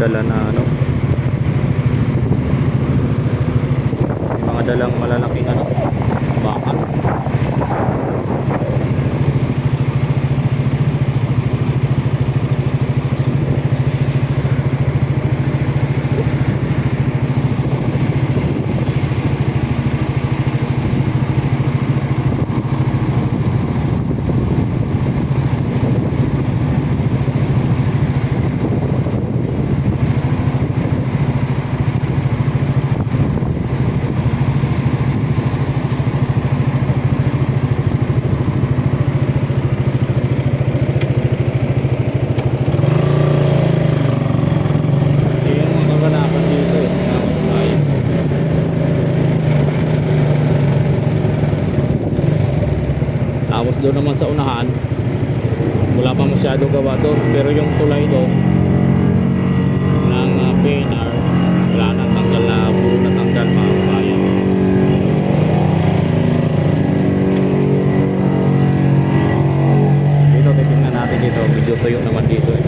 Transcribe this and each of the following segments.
dala na ano, may mga dalang malalaking ano, bakal. Tapos doon naman sa unahan, wala pa masyado gawa doon, pero yung tulay doon ng PNR, wala nang tanggal, na puro na tanggal, mga kabayan. Dito titingnan natin dito, medyo tuyo naman dito eh.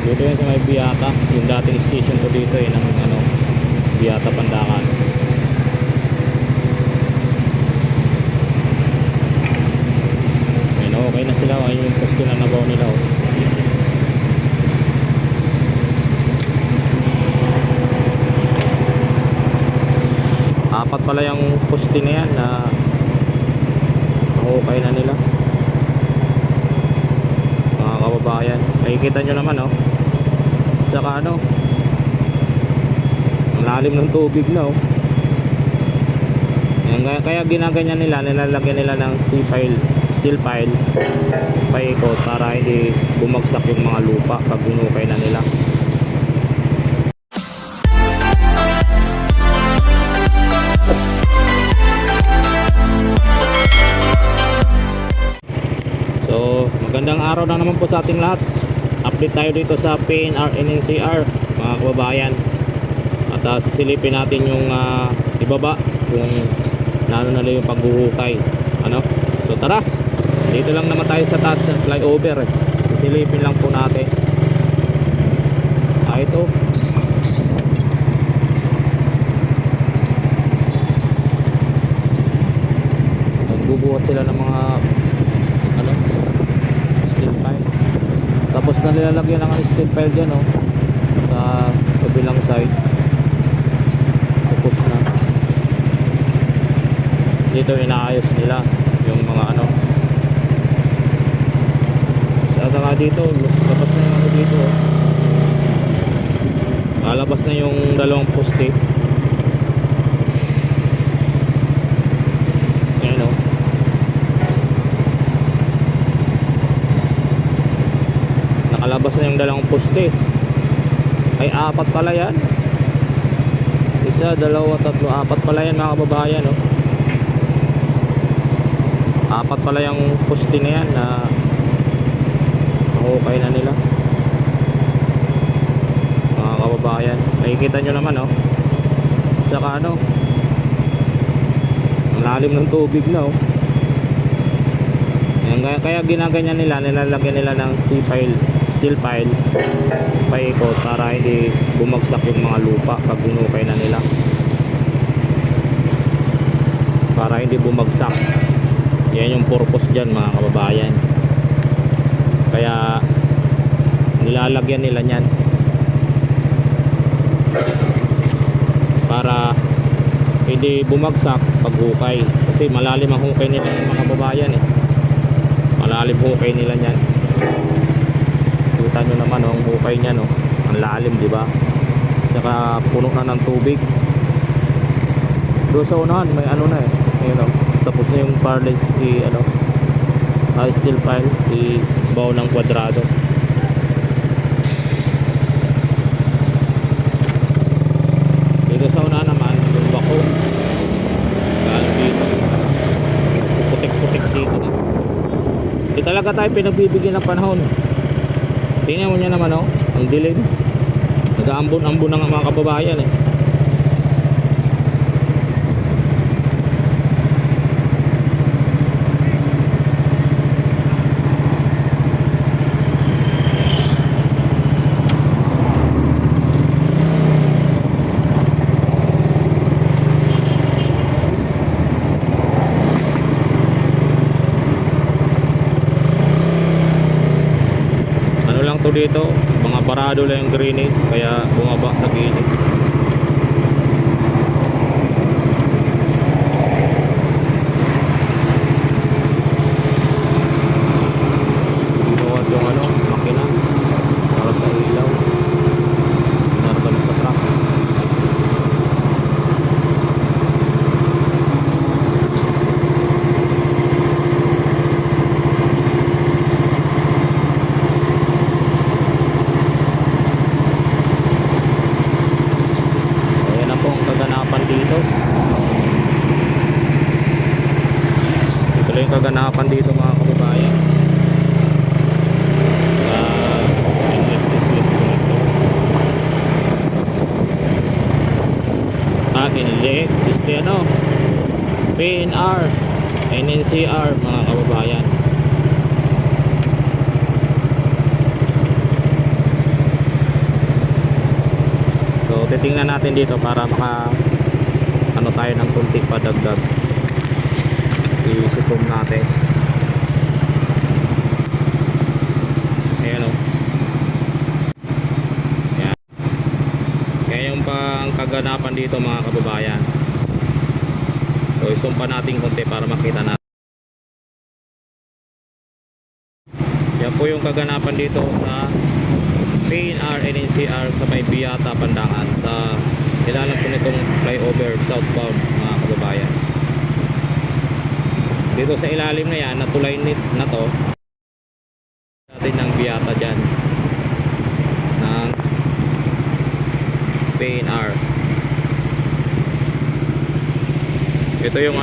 Dito yan sa may Biata, yung dating station ko dito ng ano, Biata Pandakan. Ayun, okay na sila, ayun yung poste na nabaw nila oh. Apat pala yung poste na yan na okay na nila, mga kababayan. Nakikita nyo naman oh, saka ano, ang lalim ng tubig na oh. Kaya ginaganyan nila, nilalagyan nila ng steel pile paikot para hindi bumagsak yung mga lupa pag binukay na nila. So magandang araw na naman po sa ating lahat. Update tayo dito sa PNR NNCR, mga kababayan. At sisilipin natin yung ibaba kung naano na yung paghuhukay ano. So tara, dito lang naman tayo sa taas ng flyover eh. Sisilipin lang po natin. Ito nagbubuhat sila ng mga ano, steel pipe. Tapos na nilalagyan ng steel pile dyan oh, sa kabilang side. Tapos na dito inaayos nila yung mga ano. Saka dito labas na yung ano dito oh. Lalabas na yung dalawang poste. Ayan oh. Nakalabas na yung dalawang poste. Ay apat pala yan. Isa, dalawa, tatlo, apat pala yan mga kababayan oh. Apat pala yung poste na yan na okay na nila, mga kababayan. Nakikita nyo naman oh, saka ano, ang lalim ng tubig na oh. Kaya ginaganyan nila, nilalagyan nila ng steel pile paikot para hindi bumagsak yung mga lupa pag binukay na nila, para hindi bumagsak. Yan yung purpose dyan mga kababayan. Kaya nilalagyan nila yan para hindi bumagsak pag hukay, kasi malalim ang hukay nila mga kababayan eh. Malalim hukay nila niyan. Kita nyo naman ang hukay niya, no? Ang lalim, di ba? Saka puno na ng tubig. Doon sa unahan may ano na eh. Ayun, oh. Tapos na yung parlance steel pile, baw ng kwadrado. Dito sa unahan naman yung bako. Galing dito. Putik-putik dito. Di talaga tayo pinagbibigyan ng panahon. Tingnan mo niya naman, oh, ang dilim. Nag-aambon-ambon ng mga kababayan eh. Ano lang to dito, mga barado lang yung drainage, kaya bumaba sa gilid. Binuhat yung makina para sa ilaw. Pinarbalik sa truck. Ito yung kaganapan dito mga kababayan. NLEX is the PNR, NNCR mga kababayan. So titingnan natin dito para maka tayo ng kunti padagdag. I-zoom natin. Ayan o. Ayan. Kaya yung pang kaganapan dito mga kababayan. So i-zoom pa natin kunti para makita natin. Yan po yung kaganapan dito sa PNR, NNCR sa may Biata, Pandangan, sa ilalim po nitong flyover southbound mga kababayan. Dito sa ilalim na yan, natulay na to natin ng Biata dyan ng PNR. Ito yung